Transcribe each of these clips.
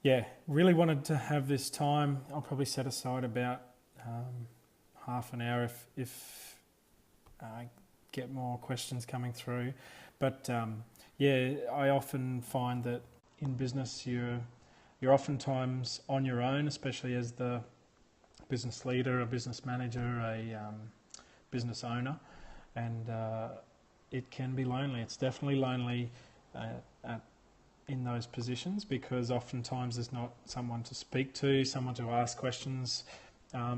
yeah, really wanted to have this time. I'll probably set aside about half an hour if I get more questions coming through. But yeah, I often find that in business you're oftentimes on your own, especially as the business leader, a business manager, a business owner, and it can be lonely. It's definitely lonely in those positions because oftentimes there's not someone to speak to, someone to ask questions.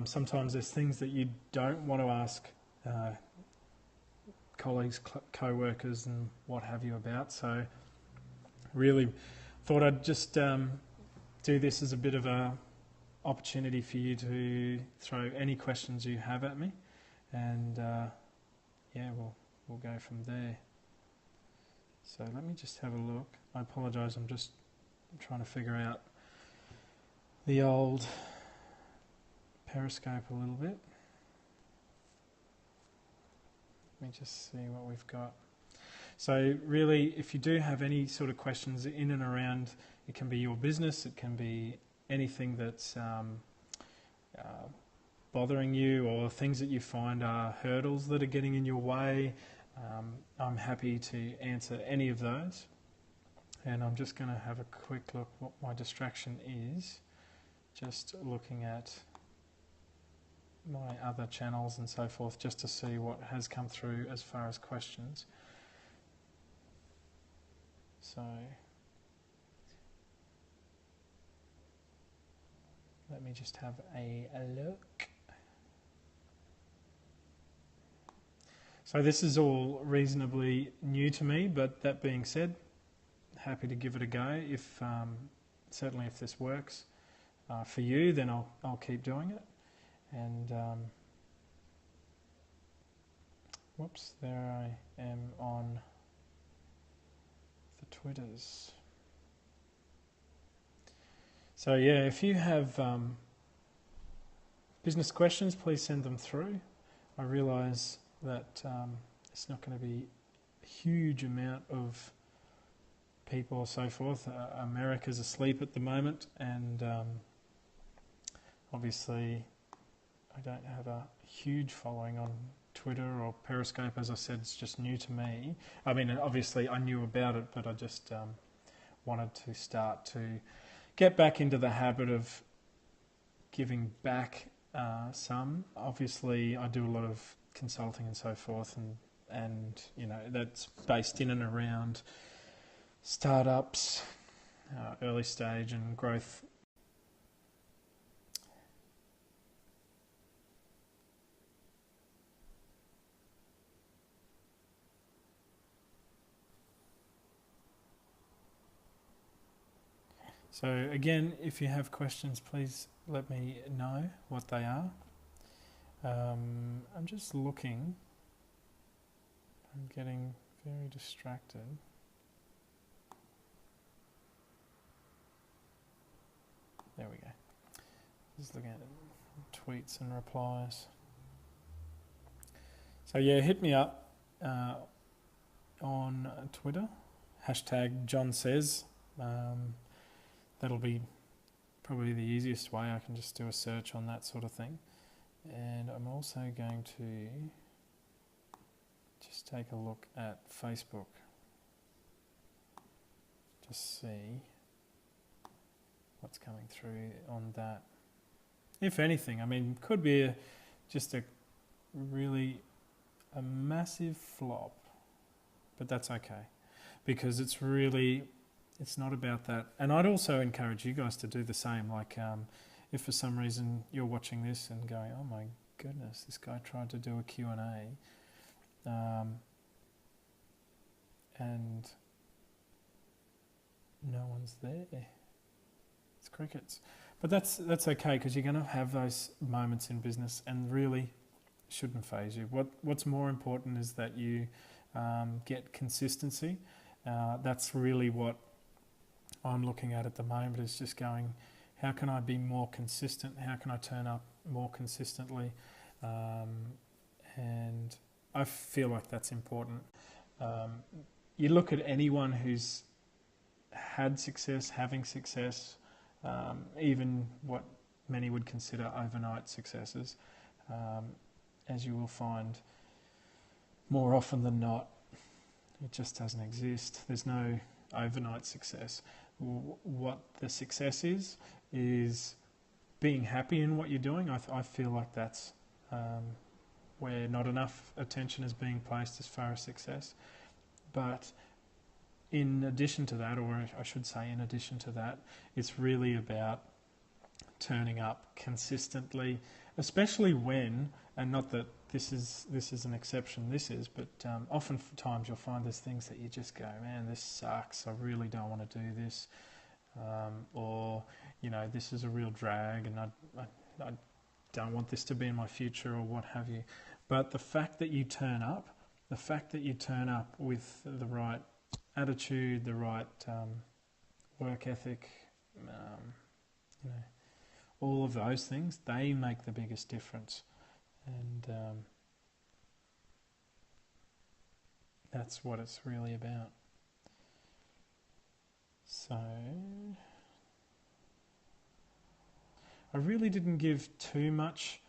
Sometimes there's things that you don't want to ask colleagues, co-workers and what have you about. So really thought I'd just do this as a bit of a opportunity for you to throw any questions you have at me, and yeah, we'll go from there. So let me just have a look. I apologise, I'm just trying to figure out the old Periscope a little bit. Let me just see what we've got. So really, if you do have any sort of questions in and around, it can be your business, it can be anything that's bothering you or things that you find are hurdles that are getting in your way, I'm happy to answer any of those. And I'm just going to have a quick look what my distraction is, just looking at my other channels and so forth, just to see what has come through as far as questions. So let me just have a look. So this is all reasonably new to me, but that being said, happy to give it a go. If certainly if this works for you, then I'll keep doing it. And whoops, there I am on the Twitters. So yeah, if you have business questions, please send them through. I realise that it's not going to be a huge amount of people or so forth. America's asleep at the moment, and obviously I don't have a huge following on Twitter or Periscope. As I said, it's just new to me. I mean, obviously I knew about it, but I just wanted to start to get back into the habit of giving back some. Obviously I do a lot of consulting and so forth, and you know, that's based in and around startups, early stage and growth. So again, if you have questions, please let me know what they are. I'm just looking. I'm getting very distracted. There we go. Just looking at tweets and replies. So yeah, hit me up on Twitter, #JohnSays. That'll be probably the easiest way. I can just do a search on that sort of thing. And I'm also going to just take a look at Facebook. Just see what's coming through on that. If anything, I mean, could be just a massive flop, but that's okay, because it's not about that. And I'd also encourage you guys to do the same. Like, if for some reason you're watching this and going, oh my goodness, this guy tried to do a Q&A, and no one's there. It's crickets. But that's okay, because you're going to have those moments in business, and really shouldn't faze you. What's more important is that you get consistency. That's really what I'm looking at the moment, is just going, how can I be more consistent? How can I turn up more consistently? And I feel like that's important. You look at anyone who's had success, having success, even what many would consider overnight successes, as you will find more often than not, it just doesn't exist. There's no overnight success. What the success is being happy in what you're doing. I feel like that's where not enough attention is being placed as far as success. But in addition to that, or I should say in addition to that, it's really about turning up consistently, especially when, and not that this is an exception, but oftentimes you'll find there's things that you just go, man, this sucks, I really don't want to do this, or, this is a real drag and I don't want this to be in my future or what have you. But the fact that you turn up with the right attitude, the right work ethic, all of those things, they make the biggest difference. And that's what it's really about. So I really didn't give too much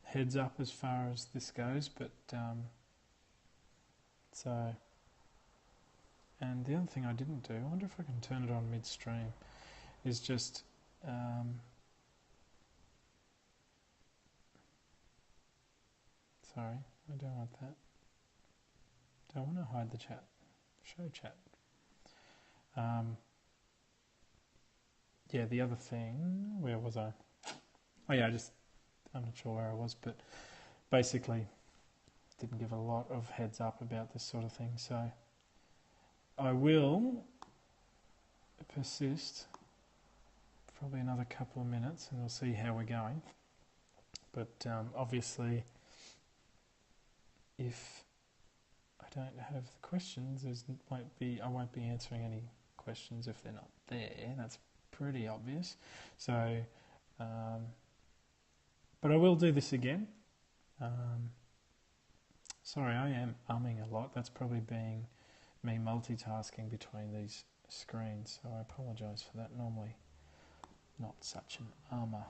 heads up as far as this goes, but and the other thing I didn't do, I wonder if I can turn it on midstream, is just sorry, I don't want that. Don't want to hide the chat. Show chat. Yeah, the other thing, where was I? Oh yeah, I'm not sure where I was, but basically didn't give a lot of heads up about this sort of thing. So I will persist probably another couple of minutes and we'll see how we're going. But obviously, if I don't have the questions, I won't be answering any questions if they're not there. That's pretty obvious. So, but I will do this again. Sorry, I am umming a lot. That's probably being me multitasking between these screens. So I apologise for that. Normally, not such an ummer.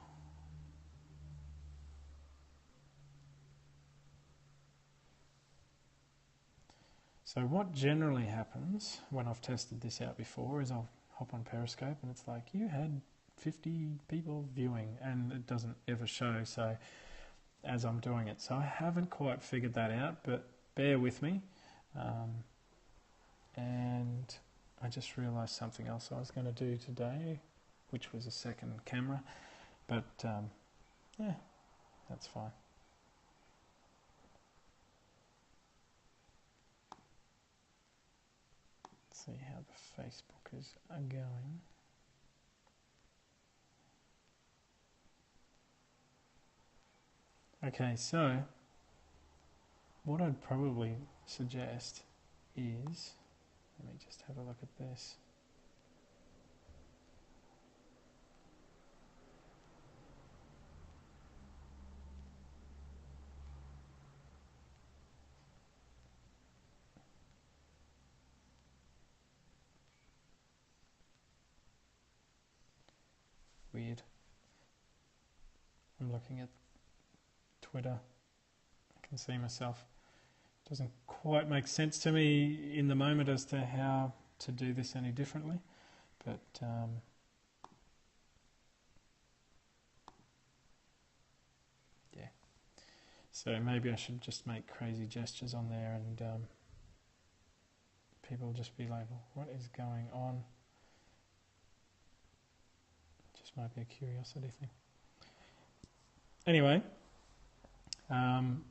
So what generally happens when I've tested this out before is I'll hop on Periscope and it's like, you had 50 people viewing, and it doesn't ever show so as I'm doing it. So I haven't quite figured that out, but bear with me. And I just realised something else I was going to do today, which was a second camera, but yeah, that's fine. See how the Facebookers are going. Okay, so what I'd probably suggest is, let me just have a look at this. Weird. I'm looking at Twitter. I can see myself. Doesn't quite make sense to me in the moment as to how to do this any differently, but yeah. So maybe I should just make crazy gestures on there and people will just be like, what is going on? Just might be a curiosity thing. Anyway,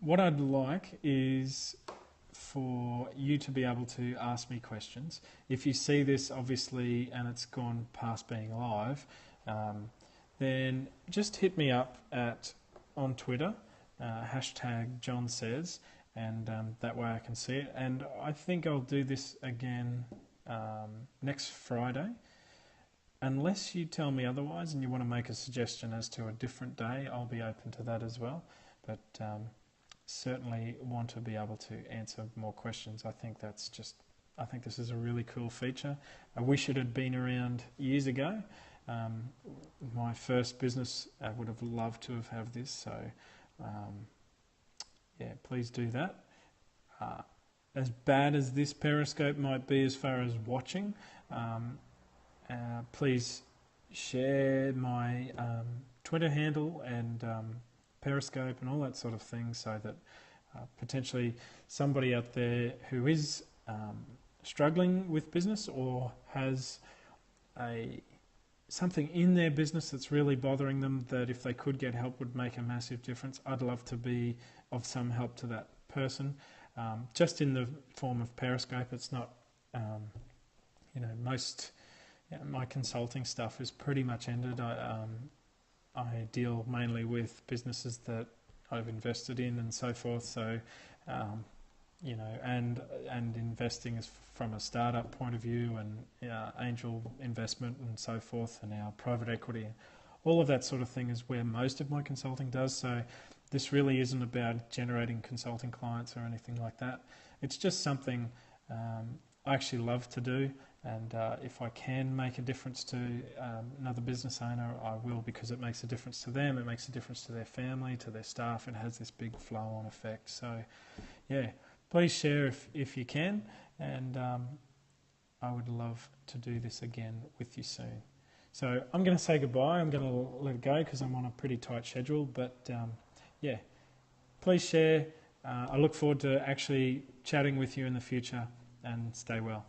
what I'd like is for you to be able to ask me questions. If you see this, obviously, and it's gone past being live, then just hit me up on Twitter, hashtag John Says, and that way I can see it. And I think I'll do this again next Friday. Unless you tell me otherwise and you want to make a suggestion as to a different day, I'll be open to that as well. But certainly want to be able to answer more questions. I think that's just I think this is a really cool feature. I wish it had been around years ago. My first business, I would have loved to have had this, so yeah, please do that. As bad as this Periscope might be as far as watching, please share my Twitter handle and Periscope and all that sort of thing, so that potentially somebody out there who is struggling with business or has something in their business that's really bothering them, that if they could get help would make a massive difference. I'd love to be of some help to that person, just in the form of Periscope. It's not, my consulting stuff is pretty much ended. I deal mainly with businesses that I've invested in and so forth. So, and investing is from a startup point of view, and angel investment and so forth, and our private equity, all of that sort of thing is where most of my consulting does. So this really isn't about generating consulting clients or anything like that. It's just something I actually love to do, and if I can make a difference to another business owner, I will, because it makes a difference to them, it makes a difference to their family, to their staff, and it has this big flow-on effect. So yeah, please share if you can, and I would love to do this again with you soon. So I'm going to say goodbye. I'm going to let it go because I'm on a pretty tight schedule, but yeah, please share. I look forward to actually chatting with you in the future, and stay well.